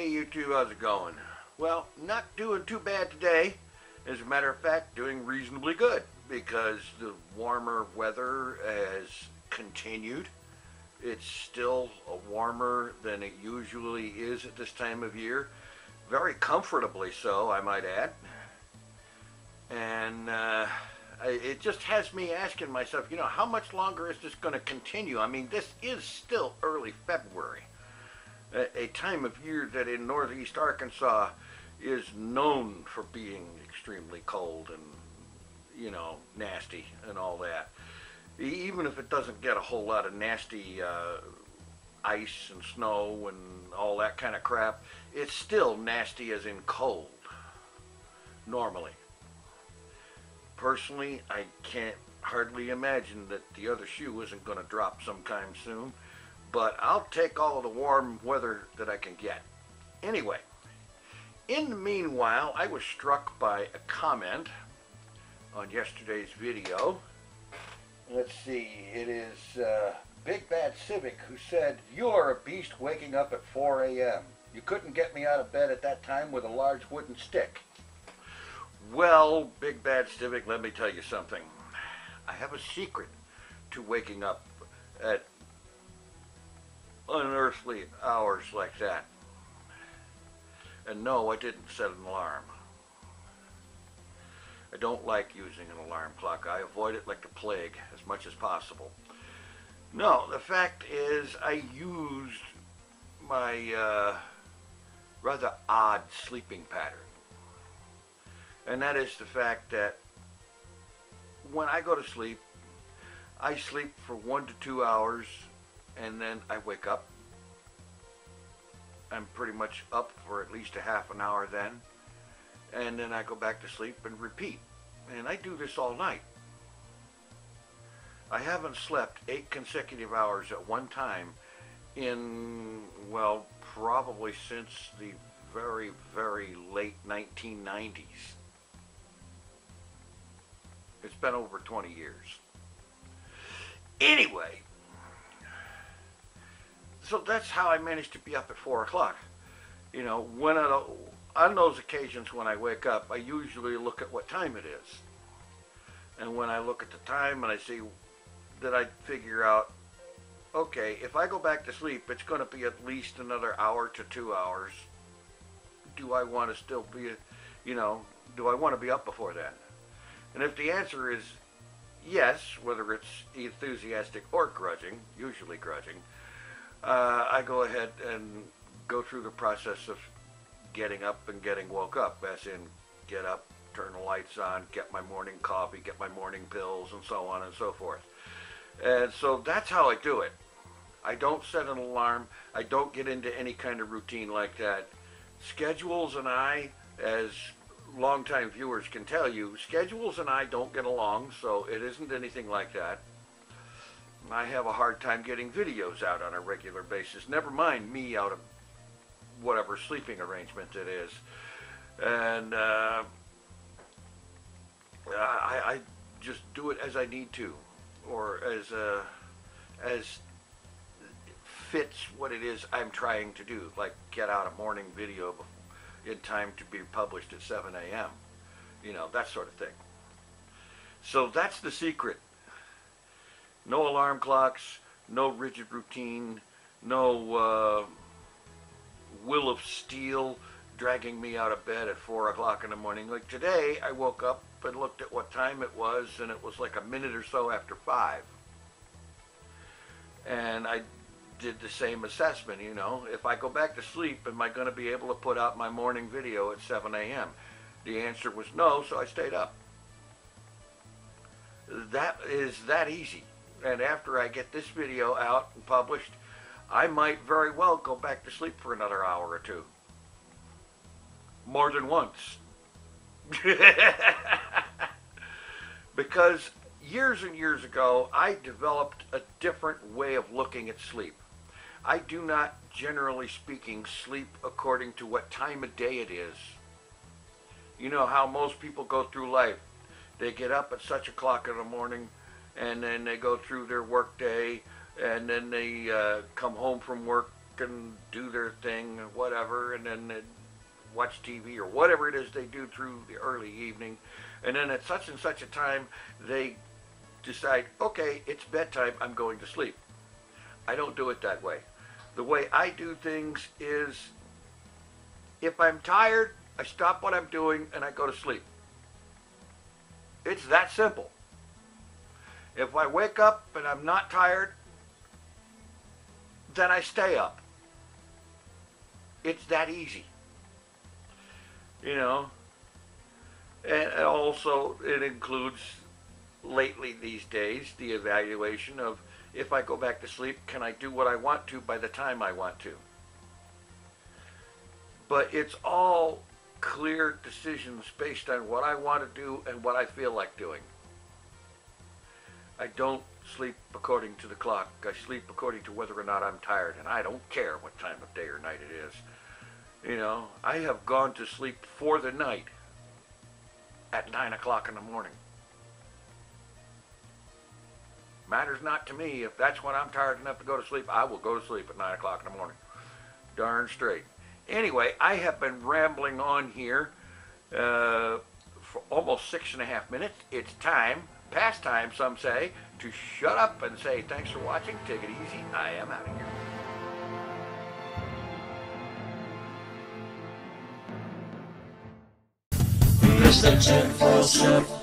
Hey you two, how's it going? Well, not doing too bad today. As a matter of fact, doing reasonably good because the warmer weather has continued. It's still warmer than it usually is at this time of year. Very comfortably so, I might add. And it just has me asking myself, how much longer is this going to continue? I mean, this is still early February, a time of year that in northeast Arkansas is known for being extremely cold and, nasty and all that. Even if it doesn't get a whole lot of nasty ice and snow and all that kind of crap, it's still nasty as in cold, normally. Personally, I can't hardly imagine that the other shoe isn't going to drop sometime soon, but I'll take all of the warm weather that I can get. Anyway, in the meanwhile, I was struck by a comment on yesterday's video. Let's see, it is Big Bad Civic who said, "You're a beast waking up at 4 a.m. You couldn't get me out of bed at that time with a large wooden stick." Well, Big Bad Civic, let me tell you something. I have a secret to waking up at unearthly hours like that. And no, I didn't set an alarm. I don't like using an alarm clock. I avoid it like the plague as much as possible. No, the fact is I used my rather odd sleeping pattern. And that is the fact that when I go to sleep, I sleep for 1 to 2 hours and then I wake up. I'm pretty much up for at least a half an hour then. And then I go back to sleep and repeat. And I do this all night. I haven't slept 8 consecutive hours at one time in, well, probably since the very, very late 1990s. It's been over 20 years. Anyway, so that's how I managed to be up at 4 o'clock. When on those occasions when I wake up, I usually look at what time it is. And when I look at the time and I see that, I figure out, okay, if I go back to sleep, it's going to be at least another hour to 2 hours. Do I want to still be, do I want to be up before that? And if the answer is yes, whether it's enthusiastic or grudging, usually grudging, I go ahead and go through the process of getting up and getting woke up, as in get up, turn the lights on, get my morning coffee, get my morning pills, and so on and so forth. And so that's how I do it. I don't set an alarm. I don't get into any kind of routine like that. Schedules and I, as longtime viewers can tell you, schedules and I don't get along, so it isn't anything like that. I have a hard time getting videos out on a regular basis, never mind me out of whatever sleeping arrangement it is. And I just do it as I need to, or as fits what it is I'm trying to do, like get out a morning video in time to be published at 7 a.m. That sort of thing. So that's the secret. No alarm clocks, no rigid routine, no will of steel dragging me out of bed at 4 o'clock in the morning. Like today, I woke up and looked at what time it was, and it was like a minute or so after 5. And I did the same assessment, if I go back to sleep, am I going to be able to put out my morning video at 7 a.m.? The answer was no, so I stayed up. That is that easy. And after I get this video out and published, I might very well go back to sleep for another hour or two. More than once. Because years and years ago, I developed a different way of looking at sleep. I do not, generally speaking, sleep according to what time of day it is. You know how most people go through life. They get up at such o'clock in the morning, and then they go through their work day, and then they come home from work and do their thing, or whatever, and then they'd watch TV or whatever it is they do through the early evening. And then at such and such a time, they decide, okay, it's bedtime, I'm going to sleep. I don't do it that way. The way I do things is, if I'm tired, I stop what I'm doing and I go to sleep. It's that simple. If I wake up and I'm not tired, then I stay up. It's that easy. You know? And also, it includes, lately these days, the evaluation of, if I go back to sleep, can I do what I want to by the time I want to? But it's all clear decisions based on what I want to do and what I feel like doing. I don't sleep according to the clock. I sleep according to whether or not I'm tired, and I don't care what time of day or night it is. You know, I have gone to sleep for the night at 9 o'clock in the morning. Matters not to me. If that's when I'm tired enough to go to sleep, I will go to sleep at 9 o'clock in the morning. Darn straight. Anyway, I have been rambling on here for almost 6.5 minutes. It's time, past time some say, to shut up and say thanks for watching. Take it easy. I am out of here. It's the TinFoilChef